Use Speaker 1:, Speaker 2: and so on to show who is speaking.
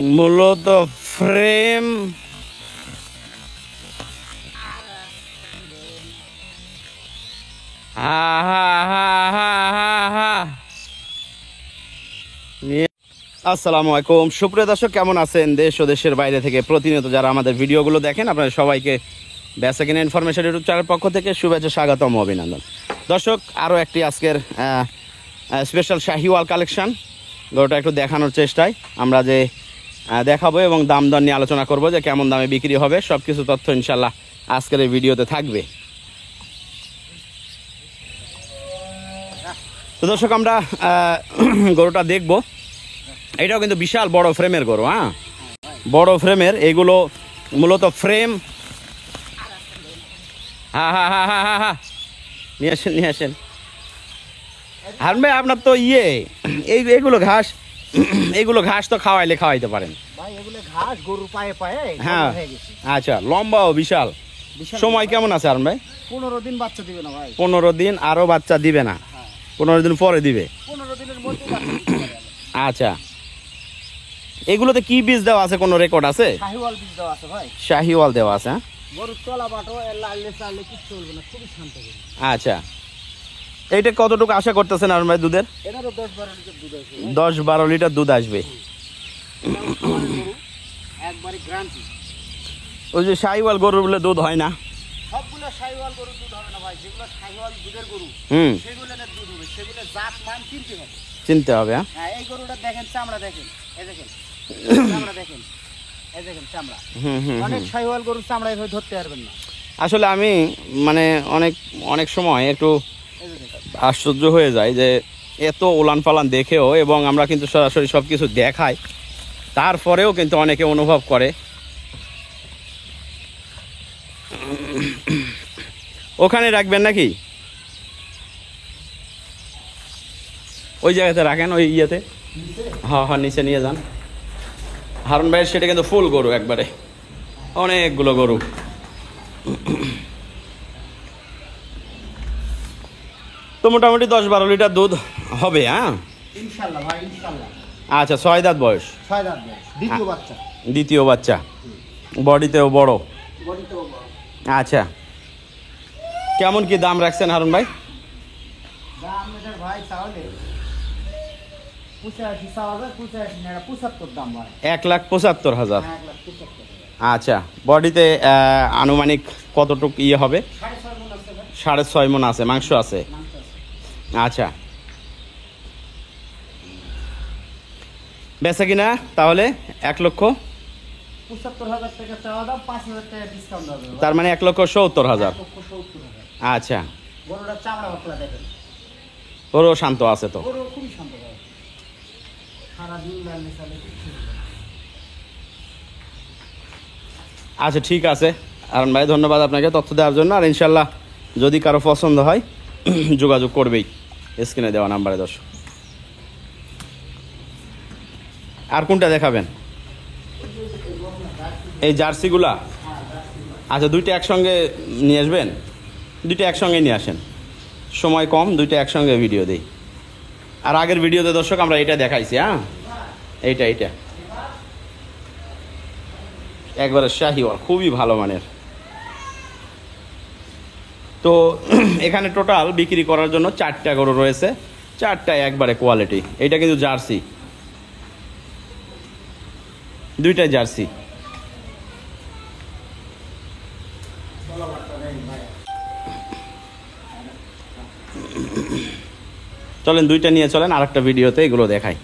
Speaker 1: মূলত ফ্রেম আসসালামু আলাইকুম সুপ্রিয় দর্শক, কেমন আছেন? দেশ ও দেশের বাইরে থেকে প্রতিনিয়ত যারা আমাদের ভিডিওগুলো দেখেন, আপনাদের সবাইকে বেচা কিনা ইনফরমেশন ইউটিউব চ্যানেলের পক্ষ থেকে শুভেচ্ছা, স্বাগতম, অভিনন্দন। দর্শক, আরও একটি আজকের স্পেশাল শাহিওয়াল কালেকশন গরুটা একটু দেখানোর চেষ্টায় আমরা যে দেখাবো এবং দাম দর নিয়ে আলোচনা করব যে কেমন দামে বিক্রি হবে, সব কিছু তথ্য ইনশাল্লাহ আজকের এই ভিডিওতে থাকবে। তো দর্শক, আমরা গরুটা দেখব। এটাও কিন্তু বিশাল বড় ফ্রেমের গরু, বড় ফ্রেমের। এগুলো মূলত ফ্রেম। নিয়ে আসেন হারুন ভাই, আপনার তো এইগুলো ঘাস তো খাওয়াইতে পারেন
Speaker 2: ভাই। এগুলো ঘাস গরুর পায়ে পায়ে
Speaker 1: হ্যাঁ। আচ্ছা, লম্বাও বিশাল। সময় কেমন আছে হারুন ভাই?
Speaker 2: 15 দিন বাচ্চা দিবে না ভাই।
Speaker 1: 15 দিন আরো বাচ্চা দিবে না? 15 দিন পরে দিবে।
Speaker 2: 15 দিনের মধ্যে বাচ্চা দিতে পারে।
Speaker 1: আচ্ছা, এগুলোতে কি বীজ দেওয়া আছে, কোনো রেকর্ড আছে?
Speaker 2: শাহিওয়াল বীজ দেওয়া আছে ভাই।
Speaker 1: শাহিওয়াল দেওয়া আছে।
Speaker 2: গরুর তলা বাটো লাললে চাললে কিছু চলবে না, খুবই শান্ত গরু।
Speaker 1: আচ্ছা, এইটা কতটুকু আশা করতেছেন হারুন ভাই দুধের?
Speaker 2: এটারও 10-12 লিটার দুধ আসবে।
Speaker 1: 10-12 লিটার দুধ আসবে।
Speaker 2: একবারে গ্যারান্টি।
Speaker 1: ওই যে শাহিওয়াল গরুর বলে দুধ হয় না?
Speaker 2: সবগুলো শাহিওয়াল গরুর দুধ হবে না ভাই। যেগুলো শাহিওয়াল দুধের গরু সেগুলো না দুধ হবে, সেগুলো জাত মান চিনতে হবে। হ্যাঁ, এই গরুটা দেখেন, চামড়া দেখেন, এই দেখেন চামড়া দেখেন, এই দেখেন চামড়া। অনেক শাহিওয়াল গরুর চামড়া এভাবে ধরতে পারবেন না।
Speaker 1: আসলে আমি মানে অনেক সময় একটু আশ্চর্য হয়ে যায় যে এত উলান পালান দেখেও, এবং আমরা কিন্তু সরাসরি সব কিছু দেখাই, তারপরেও কিন্তু অনেকে অনুভব করে। ওখানে রাখবেন নাকি? ওই জায়গাতে রাখেন, ওই ইয়েতে। হ্যাঁ, নিচে নিয়ে যান। হারুন ভাইয়ের সেটা কিন্তু ফুল গরু, একবারে অনেকগুলো গরু। তো মোটামুটি 10-12 লিটার দুধ হবে।
Speaker 2: ইনশাআল্লাহ ভাই, ইনশাআল্লাহ।
Speaker 1: আচ্ছা, 6 দাঁত বয়স।
Speaker 2: 6 দাঁত বয়স, দ্বিতীয় বাচ্চা।
Speaker 1: দ্বিতীয় বাচ্চা, বডিতেও বড়।
Speaker 2: বডিতেও বড়।
Speaker 1: আচ্ছা, কেমন কি দাম রাখছেন হারুন ভাই?
Speaker 2: দাম এটার ভাই তাহলে 85 চাওয়া, 85 না, 75 দাম ভাই।
Speaker 1: 1,75,000।
Speaker 2: 1,75,000।
Speaker 1: আচ্ছা, বডিতে আনুমানিক কতটুক ইয়ে হবে?
Speaker 2: 6.5 মণ আছে ভাই।
Speaker 1: 6.5 মণ আছে, মাংস আছে। আচ্ছা, বেচা কিনা তাহলে
Speaker 2: 1,75,000 টাকা চাওয়া দাম, 5,000 টাকা ডিসকাউন্ট হবে।
Speaker 1: তার মানে 1,70,000।
Speaker 2: 1,70,000।
Speaker 1: আচ্ছা,
Speaker 2: গরুটা চামড়া পাতলা দেখেন।
Speaker 1: ওরও শান্ত আছে তো?
Speaker 2: গরু খুবই শান্ত ভাই, সারা দিন লাললে চালে কিছু হবে না।
Speaker 1: আচ্ছা, ঠিক আছে হারুন ভাই, ধন্যবাদ আপনাকে তথ্য দেওয়ার জন্য। আর ইনশাল্লাহ যদি কারো পছন্দ হয় যোগাযোগ করবেই স্ক্রিনে দেওয়া নাম্বারে। দর্শক, আর কোনটা দেখাবেন? এই জার্সিগুলা? আচ্ছা, দুইটা একসঙ্গে নিয়ে আসবেন? দুইটা একসঙ্গে নিয়ে আসেন, সময় কম, দুইটা একসঙ্গে ভিডিও দিই। আর আগের ভিডিওতে দর্শক আমরা এটা দেখাইছি। এইটা একবারে শাহিওয়াল, খুবই ভালো মানের। তো এখানে টোটাল বিক্রি করার জন্য 4টা গরু রয়েছে, 4টাই একবারে কোয়ালিটি। এটা কিন্তু জার্সি, দুইটাই জার্সি। চলেন দুইটা নিয়ে চলেন, আর একটা ভিডিওতে এগুলো দেখাই।